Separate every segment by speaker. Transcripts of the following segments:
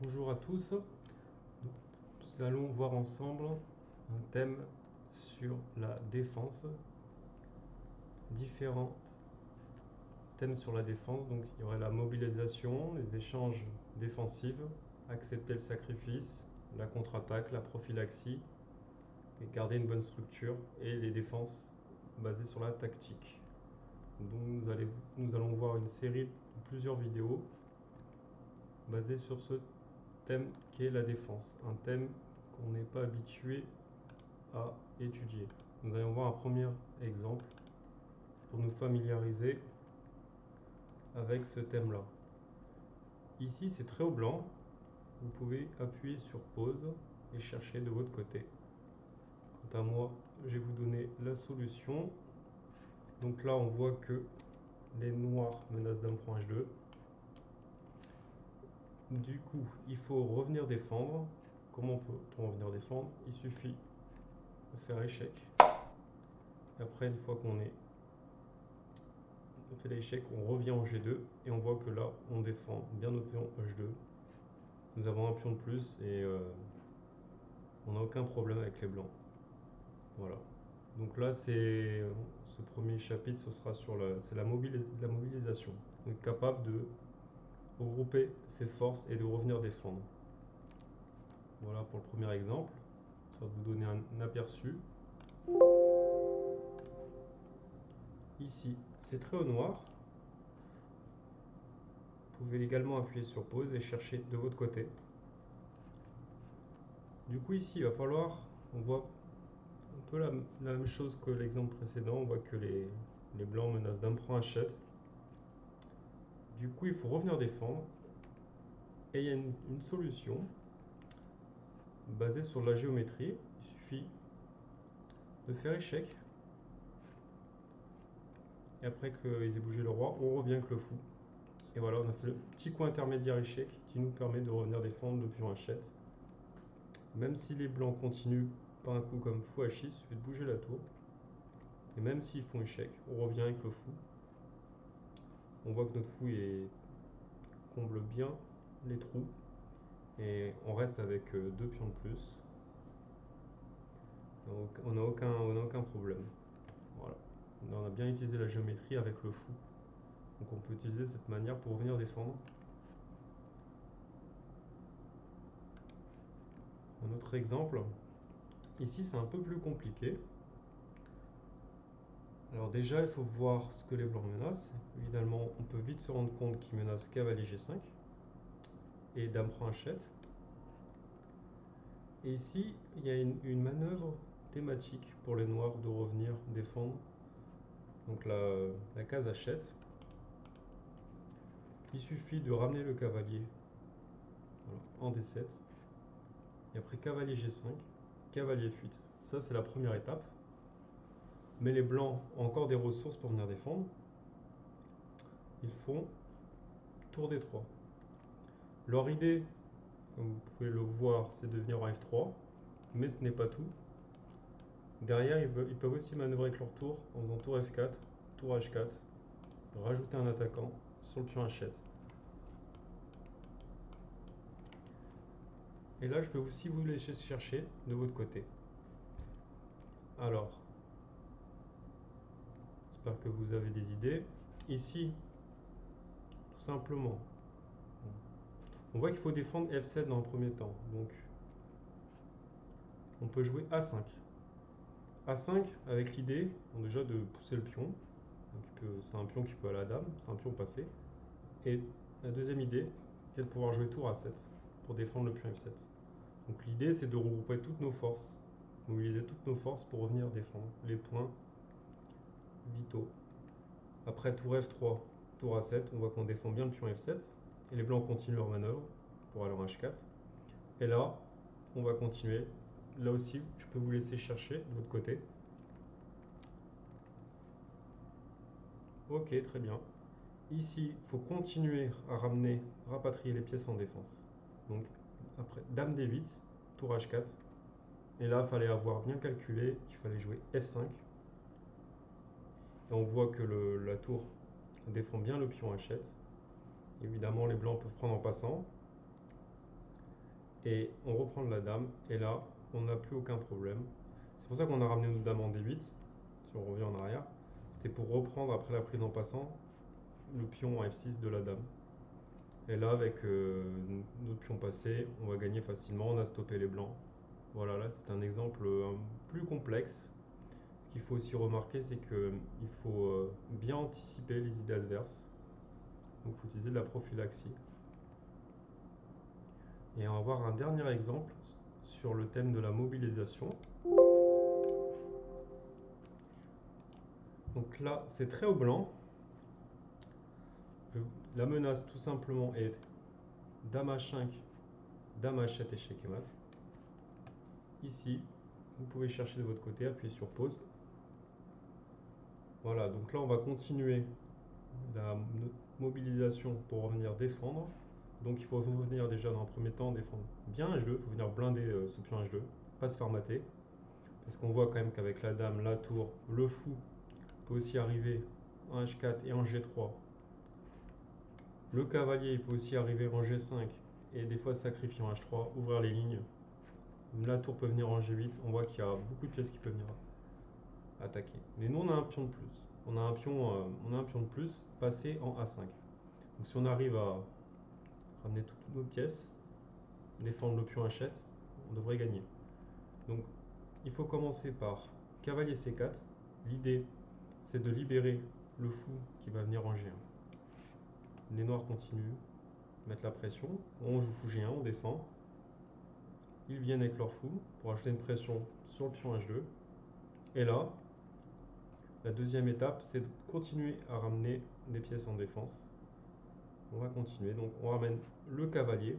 Speaker 1: Bonjour à tous, nous allons voir ensemble un thème sur la défense, différents thèmes sur la défense. Donc il y aurait la mobilisation, les échanges défensifs, accepter le sacrifice, la contre-attaque, la prophylaxie, et garder une bonne structure, et les défenses basées sur la tactique. Donc nous allons voir une série de plusieurs vidéos basées sur ce thème qui est la défense, un thème qu'on n'est pas habitué à étudier. Nous allons voir un premier exemple pour nous familiariser avec ce thème-là. Ici, c'est très au blanc. Vous pouvez appuyer sur pause et chercher de votre côté. Quant à moi, je vais vous donner la solution. Donc là, on voit que les noirs menacent d'un point H2. Du coup, il faut revenir défendre. Comment peut-on revenir défendre? Il suffit de faire échec. Et après, une fois qu'on fait l'échec, on revient en G2 et on voit que là, on défend bien notre pion H2. Nous avons un pion de plus et on n'a aucun problème avec les blancs. Voilà. Donc là, ce premier chapitre, ce sera sur la mobilisation. On est capable de regrouper ses forces et de revenir défendre. Voilà pour le premier exemple. Ça va vous donner un aperçu. Ici, c'est très au noir. Vous pouvez également appuyer sur pause et chercher de votre côté. Du coup, ici, il va falloir, on voit un peu la même chose que l'exemple précédent. On voit que les blancs menacent d'emprunt H7. Du coup, il faut revenir défendre. Et il y a une solution basée sur la géométrie. Il suffit de faire échec. Et après qu'ils aient bougé le roi, on revient avec le fou. Et voilà, on a fait le petit coup intermédiaire échec qui nous permet de revenir défendre le pion H7. Même si les blancs continuent par un coup comme fou H6, il suffit de bouger la tour. Et même s'ils font échec, on revient avec le fou. On voit que notre fou comble bien les trous. Et on reste avec deux pions de plus. On n'a aucun problème. Voilà. On a bien utilisé la géométrie avec le fou. Donc on peut utiliser cette manière pour venir défendre. Un autre exemple. Ici, c'est un peu plus compliqué. Alors déjà, il faut voir ce que les blancs menacent. Évidemment, on peut vite se rendre compte qu'ils menacent cavalier G5 et dame prend H7. Et ici, il y a une manœuvre thématique pour les noirs de revenir défendre. Donc la case H7. Il suffit de ramener le cavalier en D7. Et après cavalier G5, cavalier fuite. Ça, c'est la première étape. Mais les blancs ont encore des ressources pour venir défendre. Ils font tour D3. Leur idée, comme vous pouvez le voir, c'est de venir en F3. Mais ce n'est pas tout. Derrière, ils peuvent aussi manœuvrer avec leur tour en faisant tour F4, tour H4, rajouter un attaquant sur le pion H7. Et là, je peux aussi vous laisser chercher de votre côté. Alors, j'espère que vous avez des idées. Ici, tout simplement, on voit qu'il faut défendre F7 dans le premier temps. Donc, on peut jouer A5. A5 avec l'idée déjà de pousser le pion. C'est un pion qui peut aller à la dame, c'est un pion passé. Et la deuxième idée, c'est de pouvoir jouer tour A7 pour défendre le pion F7. Donc l'idée, c'est de regrouper toutes nos forces, mobiliser toutes nos forces pour revenir défendre les points vitaux. Après tour F3, tour A7, on voit qu'on défend bien le pion F7. Et les blancs continuent leur manœuvre pour aller en H4. Et là, on va continuer. Là aussi, je peux vous laisser chercher de votre côté. Ok, très bien. Ici, il faut continuer à rapatrier les pièces en défense. Donc, après, dame D8, tour H4. Et là, il fallait avoir bien calculé qu'il fallait jouer F5. Et on voit que la tour défend bien le pion H7. Évidemment, les blancs peuvent prendre en passant. Et on reprend de la dame, et là, on n'a plus aucun problème. C'est pour ça qu'on a ramené notre dame en D8, si on revient en arrière. C'était pour reprendre après la prise en passant le pion en F6 de la dame. Et là, avec notre pion passé, on va gagner facilement, on a stoppé les blancs. Voilà, là c'est un exemple plus complexe. Ce qu'il faut aussi remarquer, c'est qu'il faut bien anticiper les idées adverses. Donc il faut utiliser de la prophylaxie. Et on va voir un dernier exemple sur le thème de la mobilisation. Donc là, c'est très au blanc. La menace tout simplement est dame H5, dame H7, échec et mat. Ici, vous pouvez chercher de votre côté, appuyer sur pause. Voilà, donc là on va continuer la mobilisation pour revenir défendre. Donc il faut venir déjà dans un premier temps défendre bien H2, il faut venir blinder ce pion H2, pas se faire mater. Parce qu'on voit quand même qu'avec la dame, la tour, le fou peut aussi arriver en H4 et en G3. Le cavalier il peut aussi arriver en G5 et des fois sacrifier en H3, ouvrir les lignes. La tour peut venir en G8, on voit qu'il y a beaucoup de pièces qui peuvent venir attaquer. Mais nous on a un pion de plus. On a un pion de plus passé en A5. Donc si on arrive à ramener toutes nos pièces, défendre le pion H7, on devrait gagner. Donc il faut commencer par cavalier C4. L'idée c'est de libérer le fou qui va venir en G1. Les noirs continuent, mettre la pression. On joue fou G1, on défend. Ils viennent avec leur fou pour ajouter une pression sur le pion H2. Et là, la deuxième étape, c'est de continuer à ramener des pièces en défense. On va continuer, donc on ramène le cavalier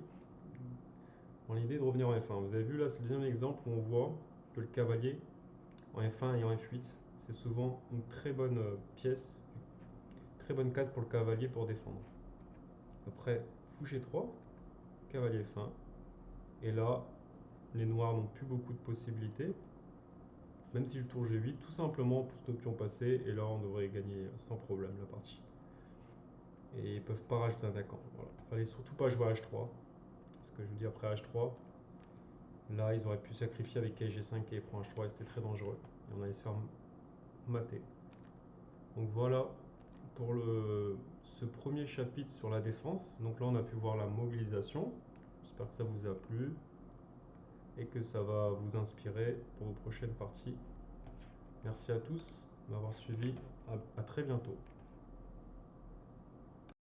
Speaker 1: dans l'idée de revenir en F1. Vous avez vu là, c'est le deuxième exemple où on voit que le cavalier en F1 et en F8, c'est souvent une très bonne pièce, très bonne case pour le cavalier pour défendre. Après, fou G3, cavalier F1, et là, les noirs n'ont plus beaucoup de possibilités. Même si je tour G8, tout simplement on pousse notre pion passé, et là on devrait gagner sans problème la partie. Et ils peuvent pas rajouter un attaquant. Voilà. Fallait surtout pas jouer à H3. Parce que je vous dis après H3, là ils auraient pu sacrifier avec G5 et prend H3 et c'était très dangereux. Et on allait se faire mater. Donc voilà pour ce premier chapitre sur la défense. Donc là on a pu voir la mobilisation. J'espère que ça vous a plu et que ça va vous inspirer pour vos prochaines parties. Merci à tous de m'avoir suivi. À très bientôt.